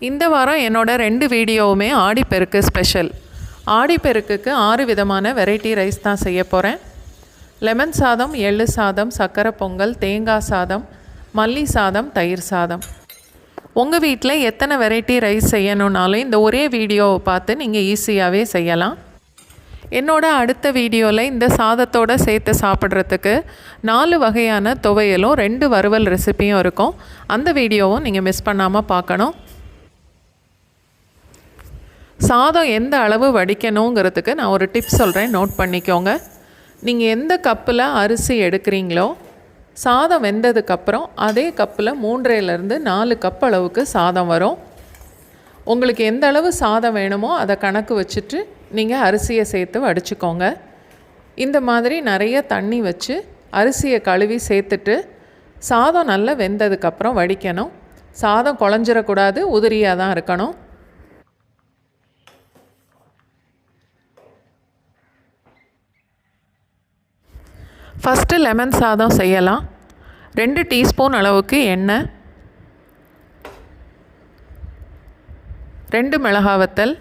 இந்த வாரம் என்னோட 2 வீடியோவுமே ஆடிப்பெருக்கு ஸ்பெஷல். ஆடிப்பெருக்குக்கு 6 விதமான வெரைட்டி ரைஸ் தான் செய்ய போகிறேன். லெமன் சாதம், எள்ளு சாதம், சக்கரை பொங்கல், தேங்காய் சாதம், மல்லி சாதம், தயிர் சாதம். உங்கள் வீட்டில் எத்தனை வெரைட்டி ரைஸ் செய்யணுன்னாலும் இந்த ஒரே வீடியோவை பார்த்து நீங்கள் ஈஸியாகவே செய்யலாம். என்னோட அடுத்த வீடியோவில் இந்த சாதத்தோடு சேர்த்து சாப்பிட்றதுக்கு 4 வகையான துவையலும் 2 வறுவல் ரெசிப்பியும் இருக்கும். அந்த வீடியோவும் நீங்கள் மிஸ் பண்ணாமல் பார்க்கணும். சாதம் எந்த அளவு வடிக்கணுங்கிறதுக்கு நான் ஒரு டிப்ஸ் சொல்கிறேன், நோட் பண்ணிக்கோங்க. நீங்கள் எந்த கப்பில் அரிசி எடுக்கிறீங்களோ சாதம் வெந்ததுக்கப்புறம் அதே கப்பில் 3.5 4 கப் அளவுக்கு சாதம் வரும். உங்களுக்கு எந்த அளவு சாதம் வேணுமோ அதை கணக்கு வச்சுட்டு நீங்கள் அரிசியை சேர்த்து வடிச்சுக்கோங்க. இந்த மாதிரி நிறைய தண்ணி வச்சு அரிசியை கழுவி சேர்த்துட்டு சாதம் நல்லா வெந்ததுக்கப்புறம் வடிக்கணும். சாதம் குழஞ்சிடக்கூடாது, உதிரியாக தான் இருக்கணும். ஃபஸ்ட்டு லெமன் சாதம் செய்யலாம். 2 டீஸ்பூன் அளவுக்கு எண்ணெய், 2 மிளகாய் வத்தல்,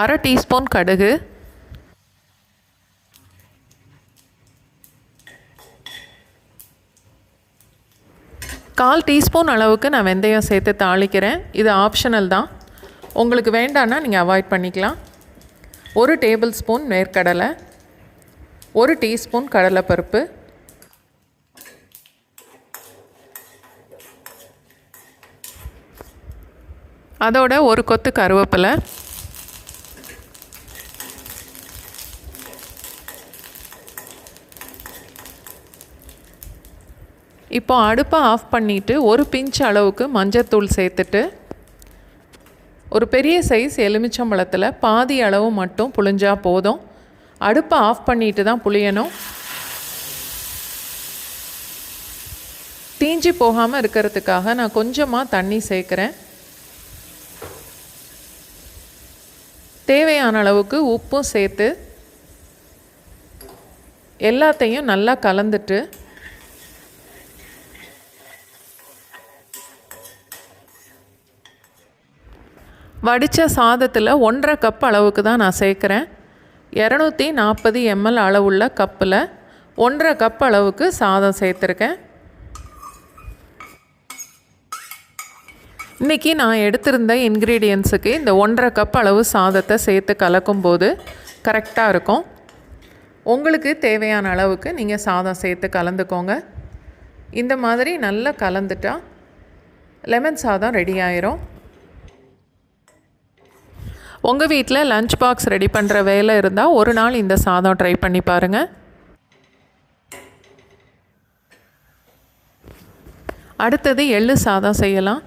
1/2 டீஸ்பூன் கடுகு, 1/4 டீஸ்பூன் அளவுக்கு நான் வெந்தயம் சேர்த்து தாளிக்கிறேன். இது ஆப்ஷனல் தான், உங்களுக்கு வேண்டான்னா நீங்கள் அவாய்ட் பண்ணிக்கலாம். 1 டேபிள் ஸ்பூன் வேர்க்கடலை, 1 டீஸ்பூன் கடலைப்பருப்பு, அதோட 1 கொத்து கருவேப்பிலை, இப்போ அடுப்பை ஆஃப் பண்ணிவிட்டு 1 பிஞ்ச் அளவுக்கு மஞ்சத்தூள் சேர்த்துட்டு ஒரு பெரிய சைஸ் எலுமிச்சம்பழத்தில் பாதி அளவு மட்டும் புழிஞ்சா போதும். அடுப்பை ஆஃப் பண்ணிட்டு தான் புளியணும். தீஞ்சி போகாமல் இருக்கிறதுக்காக நான் கொஞ்சமாக தண்ணி சேர்க்குறேன். தேவையான அளவுக்கு உப்பும் சேர்த்து எல்லாத்தையும் நல்லா கலந்துட்டு வடித்த சாதத்தில் 1.5 கப் அளவுக்கு தான் நான் சேர்க்குறேன். 240 ml அளவுள்ள கப்பில் 1.5 கப் அளவுக்கு சாதம் சேர்த்துருக்கேன். இன்றைக்கி நான் எடுத்திருந்த இன்க்ரீடியன்ஸுக்கு இந்த 1.5 கப் அளவு சாதத்தை சேர்த்து கலக்கும்போது கரெக்டாக இருக்கும். உங்களுக்கு தேவையான அளவுக்கு நீங்கள் சாதம் சேர்த்து கலந்துக்கோங்க. இந்த மாதிரி நல்லா கலந்துட்டா லெமன் சாதம் ரெடி ஆயிரும். உங்கள் வீட்டில் லஞ்ச் பாக்ஸ் ரெடி பண்ணுற வேலை இருந்தால் ஒரு நாள் இந்த சாதம் ட்ரை பண்ணி பாருங்கள். அடுத்தது எள்ளு சாதம் செய்யலாம்.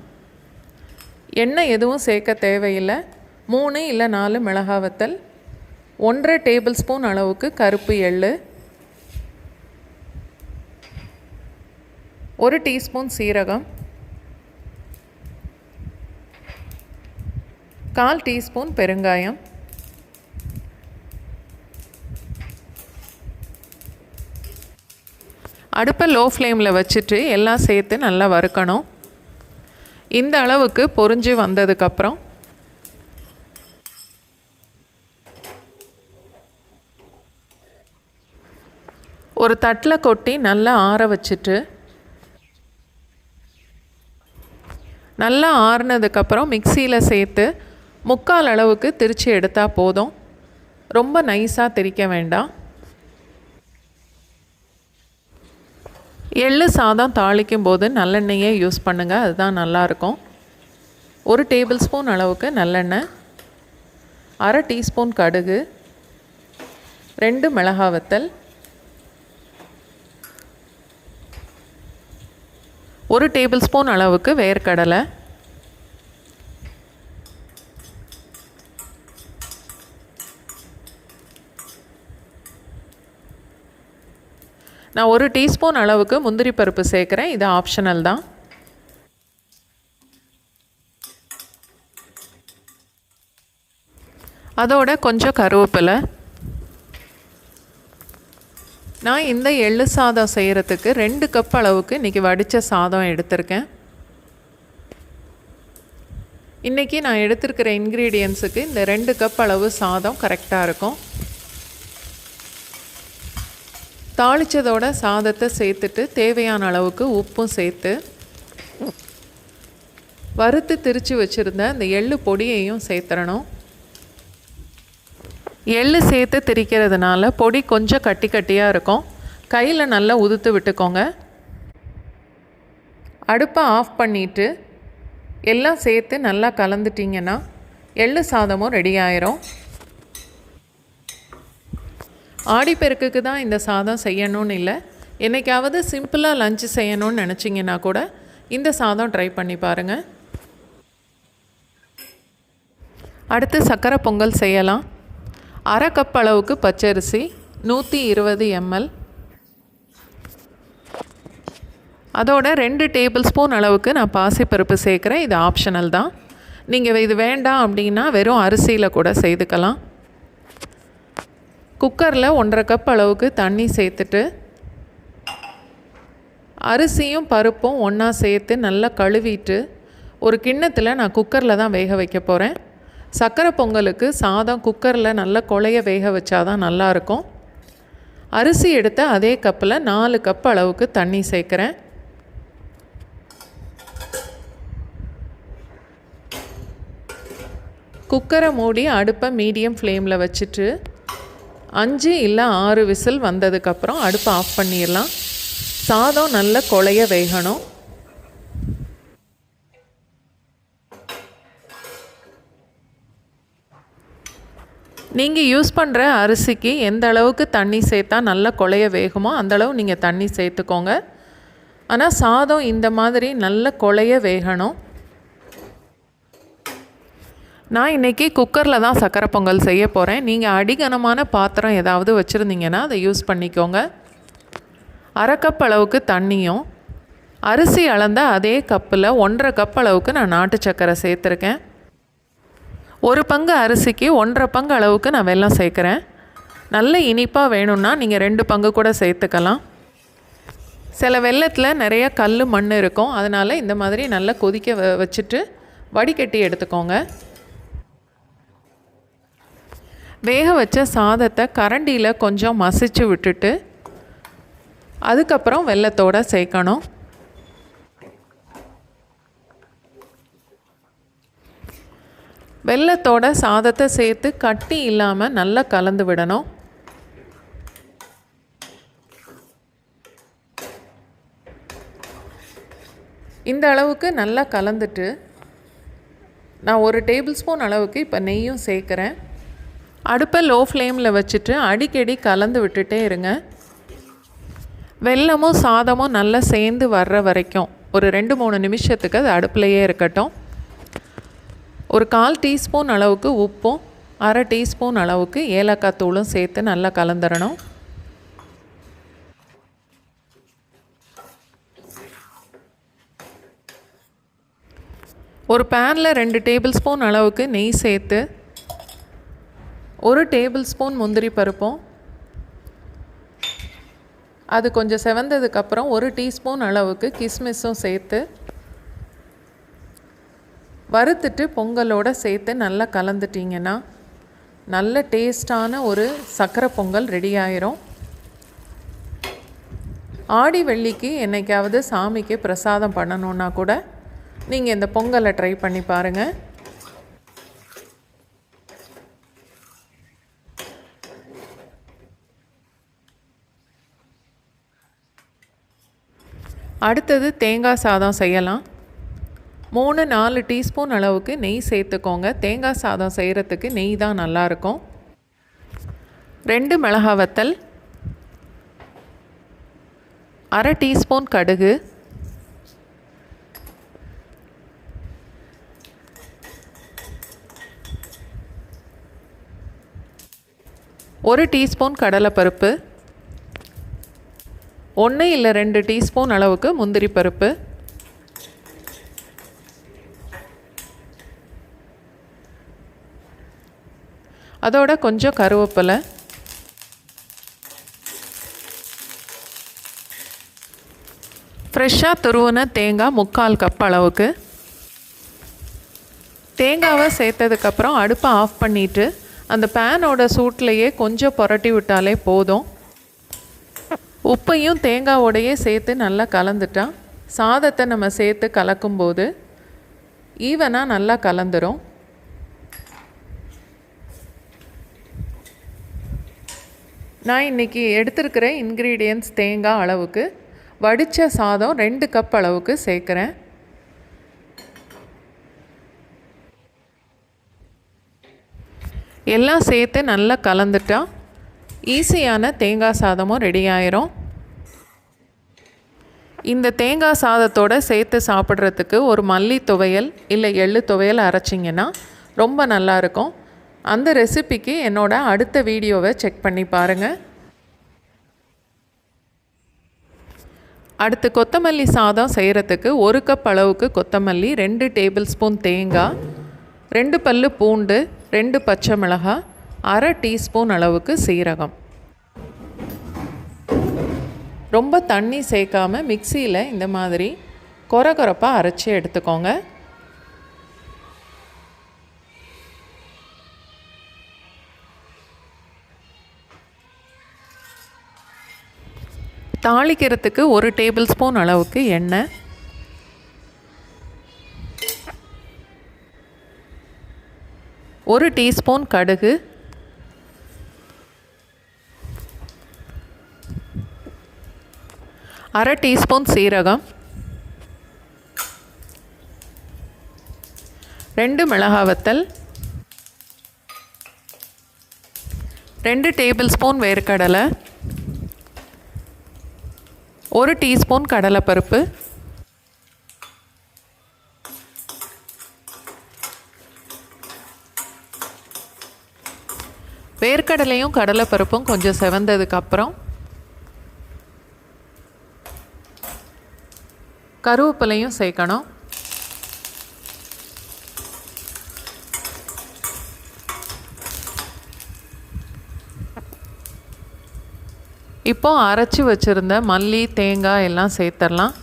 எண்ணெய் எதுவும் சேர்க்க தேவையில்லை. 3 இல்லை 4 மிளகாய் வத்தல், 1.5 டேபிள் ஸ்பூன் அளவுக்கு கருப்பு எள்ளு, 1 டீஸ்பூன் சீரகம், 1/4 டீஸ்பூன் பெருங்காயம், அடுப்பை லோ ஃப்ளேமில் வச்சுட்டு எல்லாம் சேர்த்து நல்லா வறுக்கணும். இந்த அளவுக்கு பொரிஞ்சு வந்ததுக்கப்புறம் ஒரு தட்டில் கொட்டி நல்லா ஆற வச்சுட்டு நல்லா ஆறுனதுக்கப்புறம் மிக்சியில் சேர்த்து 3/4 அளவுக்கு திரித்து எடுத்தால் போதும். ரொம்ப நைஸாக திரிக்க வேண்டாம். எள்ளு சாதம் தாளிக்கும் போது நல்லெண்ணெயே யூஸ் பண்ணுங்கள், அதுதான் நல்லாயிருக்கும். 1 டேபிள் ஸ்பூன் அளவுக்கு நல்லெண்ணெய், 1/2 டீஸ்பூன் கடுகு, 2 மிளகாய் வத்தல், 1 டேபிள் ஸ்பூன் அளவுக்கு வேர்க்கடலை, நான் 1 டீஸ்பூன் அளவுக்கு முந்திரி பருப்பு சேர்க்குறேன், இது ஆப்ஷனல் தான். அதோட கொஞ்சம் கருவேப்பிலை. நான் இந்த எள்ளு சாதம் செய்கிறதுக்கு 2 கப் அளவுக்கு இன்றைக்கி வடித்த சாதம் எடுத்திருக்கேன். இன்றைக்கி நான் எடுத்துருக்கிற இன்க்ரீடியன்ஸுக்கு இந்த 2 கப் அளவு சாதம் கரெக்டாக இருக்கும். தாளித்ததோட சாதத்தை சேர்த்துட்டு தேவையான அளவுக்கு உப்பும் சேர்த்து வறுத்து திரித்து வச்சுருந்த இந்த எள்ளு பொடியையும் சேர்த்துறணும். எள்ளு சேர்த்து திரிக்கிறதுனால பொடி கொஞ்சம் கட்டி கட்டியாக இருக்கும். கையில் நல்லா உதுத்து விட்டுக்கோங்க. அடுப்பை ஆஃப் பண்ணிவிட்டு எல்லாம் சேர்த்து நல்லா கலந்துட்டிங்கன்னா எள்ளு சாதமும் ரெடி ஆயிரும். ஆடிப்பெருக்குக்கு தான் இந்த சாதம் செய்யணும்னு இல்லை, என்றைக்காவது சிம்பிளாக லஞ்சு செய்யணும்னு நினச்சிங்கன்னா கூட இந்த சாதம் ட்ரை பண்ணி பாருங்கள். அடுத்து சர்க்கரை பொங்கல் செய்யலாம். 1/2 கப் அளவுக்கு பச்சரிசி, 120 ml, அதோட 2 டேபிள் ஸ்பூன் அளவுக்கு நான் பாசிப்பருப்பு சேர்க்குறேன். இது ஆப்ஷனல் தான். நீங்கள் இது வேண்டாம் அப்படின்னா வெறும் அரிசியில் கூட செய்துக்கலாம். குக்கரில் 1/2 கப் அளவுக்கு தண்ணி சேர்த்துட்டு அரிசியும் பருப்பும் ஒன்றா சேர்த்து நல்லா கழுவிட்டு ஒரு கிண்ணத்தில் நான் குக்கரில் தான் வேக வைக்க போகிறேன். சர்க்கரை பொங்கலுக்கு சாதம் குக்கரில் நல்லா குழைய வேக வச்சா தான் நல்லாயிருக்கும். அரிசி எடுத்த அதே கப்பில் 4 கப் அளவுக்கு தண்ணி சேர்க்குறேன். குக்கரை மூடி அடுப்பை மீடியம் ஃப்ளேமில் வச்சுட்டு 5 இல்லை 6 விசில் வந்ததுக்கப்புறம் அடுப்பை ஆஃப் பண்ணிடலாம். சாதம் நல்லா குழைய வேகணும். நீங்கள் யூஸ் பண்ணுற அரிசிக்கு எந்த அளவுக்கு தண்ணி சேர்த்தா நல்லா குழைய வேகுமோ அந்தளவு நீங்கள் தண்ணி சேர்த்துக்கோங்க. ஆனால் சாதம் இந்த மாதிரி நல்லா குழைய வேகணும். நான் இன்றைக்கி குக்கரில் தான் சர்க்கரை பொங்கல் செய்ய போகிறேன். நீங்கள் அடிகனமான பாத்திரம் ஏதாவது வச்சுருந்தீங்கன்னா அதை யூஸ் பண்ணிக்கோங்க. 1/2 கப் அளவுக்கு தண்ணியும் அரிசி அளந்த அதே கப்பில் 1/2 கப் அளவுக்கு நான் நாட்டு சர்க்கரை சேர்த்துருக்கேன். 1 பங்கு அரிசிக்கு 1/2 பங்கு அளவுக்கு நான் வெல்லம் சேர்க்குறேன். நல்ல இனிப்பாக வேணும்னா நீங்கள் 2 பங்கு கூட சேர்த்துக்கலாம். சில வெல்லத்தில் நிறைய கல் மண் இருக்கும், அதனால் இந்த மாதிரி நல்லா கொதிக்க வச்சுட்டு வடிகட்டி எடுத்துக்கோங்க. வேக வச்ச சாதத்தை கரண்டியில் கொஞ்சம் மசிச்சு விட்டுட்டு அதுக்கப்புறம் வெல்லத்தோடு சேர்க்கணும். வெல்லத்தோட சாதத்தை சேர்த்து கட்டி இல்லாமல் நல்லா கலந்து விடணும். இந்த அளவுக்கு நல்லா கலந்துட்டு நான் 1 டேபிள் ஸ்பூன் அளவுக்கு இப்போ நெய்யும் சேர்க்குறேன். அடுப்பை லோ ஃப்ளேமில் வச்சுட்டு அடிக்கடி கலந்து விட்டுட்டே இருங்க. வெல்லமும் சாதமும் நல்லா சேர்ந்து வர்ற வரைக்கும் ஒரு 2-3 நிமிஷத்துக்கு அது அடுப்புலையே இருக்கட்டும். ஒரு 1/4 டீஸ்பூன் அளவுக்கு உப்பும் 1/2 டீஸ்பூன் அளவுக்கு ஏலக்காய் தூளும் சேர்த்து நல்லா கலந்துடணும். ஒரு பேனில் 2 டேபிள் ஸ்பூன் அளவுக்கு நெய் சேர்த்து 1 டேபிள் ஸ்பூன் முந்திரி பருப்பும் அது கொஞ்சம் செவந்ததுக்கப்புறம் 1 டீஸ்பூன் அளவுக்கு கிஸ்மிஸும் சேர்த்து வறுத்துட்டு பொங்கலோடு சேர்த்து நல்லா கலந்துட்டிங்கன்னா நல்ல டேஸ்டான ஒரு சர்க்கரை பொங்கல் ரெடி ஆயிரும். ஆடி வெள்ளிக்கு என்னைக்காவது சாமிக்கு பிரசாதம் பண்ணணுன்னா கூட நீங்கள் இந்த பொங்கலை ட்ரை பண்ணி பாருங்கள். அடுத்தது தேங்காய் சாதம் செய்யலாம். 3-4 டீஸ்பூன் அளவுக்கு நெய் சேர்த்துக்கோங்க. தேங்காய் சாதம் செய்கிறதுக்கு நெய் தான் நல்லாயிருக்கும். 2 மிளகாய் வத்தல், 1/2 டீஸ்பூன் கடுகு, 1 டீஸ்பூன் கடலைப்பருப்பு, 1 இல்லை 2 டீஸ்பூன் அளவுக்கு முந்திரி பருப்பு, அதோட கொஞ்சம் கருவேப்பிலை, ஃப்ரெஷ்ஷாக துருவின தேங்காய் 3/4 கப் அளவுக்கு, தேங்காவை சேர்த்ததுக்கப்புறம் அடுப்பை ஆஃப் பண்ணிவிட்டு அந்த பேனோட சூட்லேயே கொஞ்சம் புரட்டி விட்டாலே போதும். உப்பையும் தேங்காவோடையே சேர்த்து நல்லா கலந்துட்டா சாதத்தை நம்ம சேர்த்து கலக்கும்போது ஈவனாக நல்லா கலந்துரும். நான் இன்றைக்கி எடுத்துருக்கிற இன்க்ரீடியன்ட்ஸ் தேங்காய் அளவுக்கு வடித்த சாதம் 2 கப் அளவுக்கு சேர்க்குறேன். எல்லாம் சேர்த்து நல்லா கலந்துட்டா ஈஸியான தேங்காய் சாதமும் ரெடி ஆயிரும். இந்த தேங்காய் சாதத்தோடு சேர்த்து சாப்பிட்றதுக்கு ஒரு மல்லி துவையல் இல்லை எள்ளு துவையல் அரைச்சிங்கன்னா ரொம்ப நல்லாயிருக்கும். அந்த ரெசிபிக்கு என்னோடய அடுத்த வீடியோவை செக் பண்ணி பாருங்கள். அடுத்து கொத்தமல்லி சாதம் செய்கிறதுக்கு 1 கப் அளவுக்கு கொத்தமல்லி, 2 டேபிள் ஸ்பூன் தேங்காய், 2 பல்லு பூண்டு, 2 பச்சை மிளகாய், அரை டீஸ்பூன் அளவுக்கு சீரகம். ரொம்ப தண்ணி சேர்க்காமல் மிக்சியில் இந்த மாதிரி கொரகொரப்பாக அரைச்சி எடுத்துக்கோங்க. தாளிக்கிறதுக்கு 1 டேபிள் ஸ்பூன் அளவுக்கு எண்ணெய், 1 டீஸ்பூன் கடுகு, 1/2 டீஸ்பூன் சீரகம், 2 மிளகாய் வத்தல், 2 டேபிள் ஸ்பூன் வேர்க்கடலை, 1 டீஸ்பூன் கடலைப்பருப்பு, வேர்க்கடலையும் கடலைப்பருப்பும் கொஞ்சம் செவந்ததுக்கப்புறம் கருவேப்பிலையும் சேர்க்கணும். இப்போ அரைச்சி வச்சுருந்த மல்லி தேங்காய் எல்லாம் சேர்த்துடலாம்.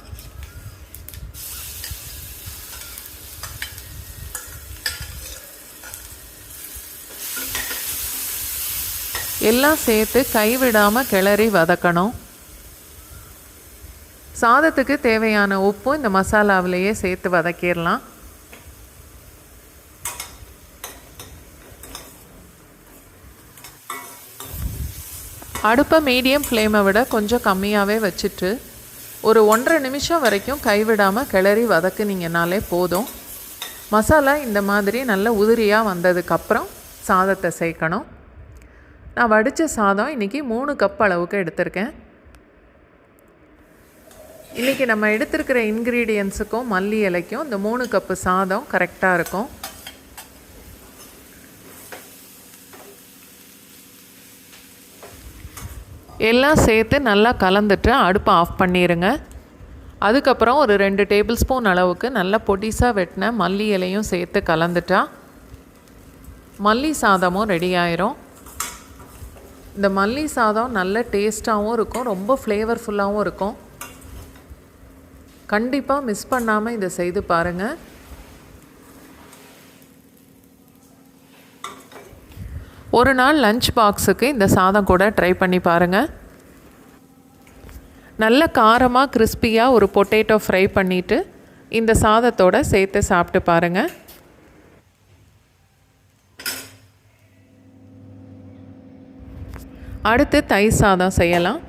எல்லாம் சேர்த்து கைவிடாமல் கிளறி வதக்கணும். சாதத்துக்கு தேவையான உப்பும் இந்த மசாலாவிலேயே சேர்த்து வதக்கிடலாம். அடுப்பை மீடியம் ஃப்ளேமை விட கொஞ்சம் கம்மியாகவே வச்சுட்டு ஒரு 1.5 நிமிஷம் வரைக்கும் கைவிடாமல் கிளறி வதக்குனீங்கனாலே போதும். மசாலா இந்த மாதிரி நல்ல உதிரியாக வந்ததுக்கப்புறம் சாதத்தை சேர்க்கணும். நான் வடித்த சாதம் இன்றைக்கி 3 கப் அளவுக்கு எடுத்திருக்கேன். இன்றைக்கி நம்ம எடுத்துருக்கிற இன்க்ரீடியன்ஸுக்கும் மல்லி இலைக்கும் இந்த 3 கப்பு சாதம் கரெக்டாக இருக்கும். எல்லாம் சேர்த்து நல்லா கலந்துட்டு அடுப்பை ஆஃப் பண்ணிடுங்க. அதுக்கப்புறம் ஒரு 2 டேபிள் ஸ்பூன் அளவுக்கு நல்லா பொடிசாக வெட்டின மல்லி இலையும் சேர்த்து கலந்துட்டா மல்லி சாதமும் ரெடி ஆயிரும். இந்த மல்லி சாதம் நல்ல டேஸ்ட்டாகவும் இருக்கும், ரொம்ப ஃப்ளேவர்ஃபுல்லாகவும் இருக்கும். கண்டிப்பாக மிஸ் பண்ணாமல் இதை செய்து பாருங்கள். ஒரு நாள் லஞ்ச் பாக்ஸுக்கு இந்த சாதம் கூட ட்ரை பண்ணி பாருங்கள். நல்ல காரமாக கிறிஸ்பியாக ஒரு பொட்டேட்டோ ஃப்ரை பண்ணிவிட்டு இந்த சாதத்தோடு சேர்த்து சாப்பிட்டு பாருங்கள். அடுத்து தயிர் சாதம் செய்யலாம்.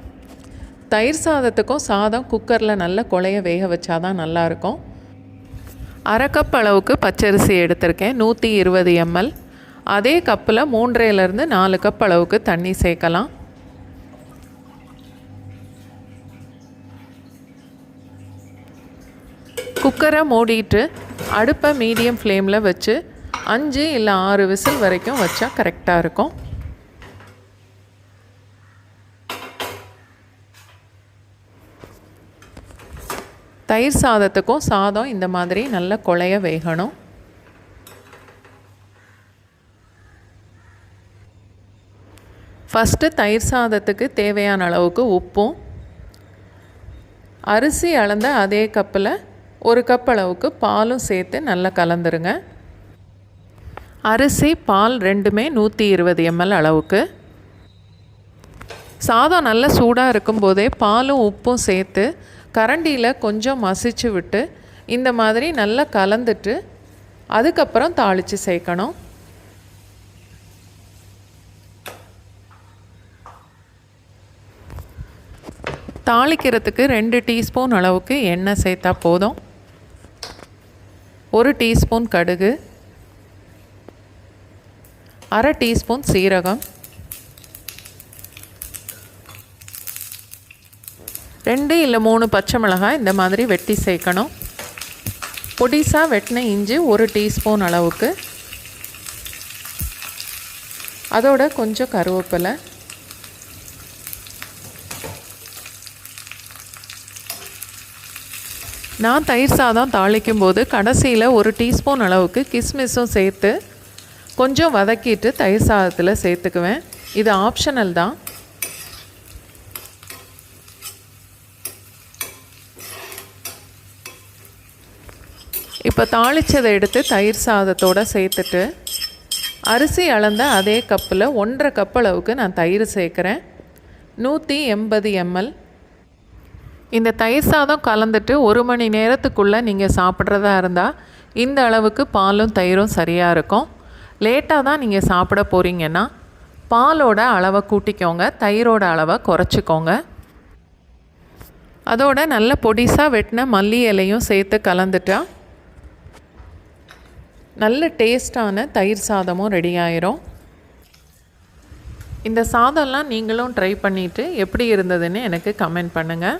தயிர் சாதத்துக்கும் சாதம் குக்கரில் நல்ல குழைய வேக வச்சாதான் நல்லாயிருக்கும். 1/2 கப் அளவுக்கு பச்சரிசி எடுத்திருக்கேன், 120 ml. அதே கப்பில் 3.5 to 4 கப் அளவுக்கு தண்ணி சேர்க்கலாம். குக்கரை மூடிட்டு அடுப்பை மீடியம் ஃப்ளேமில் வச்சு 5 இல்லை 6 விசில் வரைக்கும் வச்சா கரெக்டாக இருக்கும். தயிர் சாதத்துக்கும் சாதம் இந்த மாதிரி நல்ல குழைய வேகணும். ஃபஸ்ட்டு தயிர் சாதத்துக்கு தேவையான அளவுக்கு உப்பும், அரிசி அளந்த அதே கப்பில் 1 கப் அளவுக்கு பாலும் சேர்த்து நல்லா கலந்துருங்க. அரிசி பால் ரெண்டுமே 120 ml அளவுக்கு. சாதம் நல்லா சூடாக இருக்கும்போதே பாலும் உப்பும் சேர்த்து கரண்டியில் கொஞ்சம் மசிச்சு விட்டு இந்த மாதிரி நல்லா கலந்துட்டு அதுக்கப்புறம் தாளித்து சேர்க்கணும். தாளிக்கிறதுக்கு 2 டீஸ்பூன் அளவுக்கு எண்ணெய் சேர்த்தா போதும். 1 டீஸ்பூன் கடுகு, 1/2 டீஸ்பூன் சீரகம், 2 இல்லை 3 பச்சை மிளகாய் இந்த மாதிரி வெட்டி சேர்க்கணும். பொடிசாக வெட்டின இஞ்சி 1 டீஸ்பூன் அளவுக்கு, அதோட கொஞ்சம் கருவேப்பிலை, நான் தயிர் சாதம் தாளிக்கும் போது கடைசியில் 1 டீஸ்பூன் அளவுக்கு கிஸ்மிஸும் சேர்த்து கொஞ்சம் வதக்கிட்டு தயிர் சாதத்தில் சேர்த்துக்குவேன். இது ஆப்ஷனல் தான். இப்போ தாளித்ததை எடுத்து தயிர் சாதத்தோடு சேர்த்துட்டு அரிசி அளந்த அதே கப்பில் 1.5 கப் அளவுக்கு நான் தயிர் சேர்க்குறேன். 180 ml. இந்த தயிர் சாதம் கலந்துட்டு 1 மணி நேரத்துக்குள்ளே நீங்கள் சாப்பிட்றதா இருந்தால் இந்த அளவுக்கு பாலும் தயிரும் சரியாக இருக்கும். லேட்டாக தான் நீங்கள் சாப்பிட போகிறீங்கன்னா பாலோட அளவை கூட்டிக்கோங்க, தயிரோட அளவை குறைச்சிக்கோங்க. அதோட நல்ல பொடிசாக வெட்டின மல்லி இலையும் சேர்த்து கலந்துட்டா நல்ல டேஸ்டான தயிர் சாதமும் ரெடி ஆயிரும். இந்த சாதம்லாம் நீங்களும் ட்ரை பண்ணிவிட்டு எப்படி இருந்ததுன்னு எனக்கு கமெண்ட் பண்ணுங்கள்.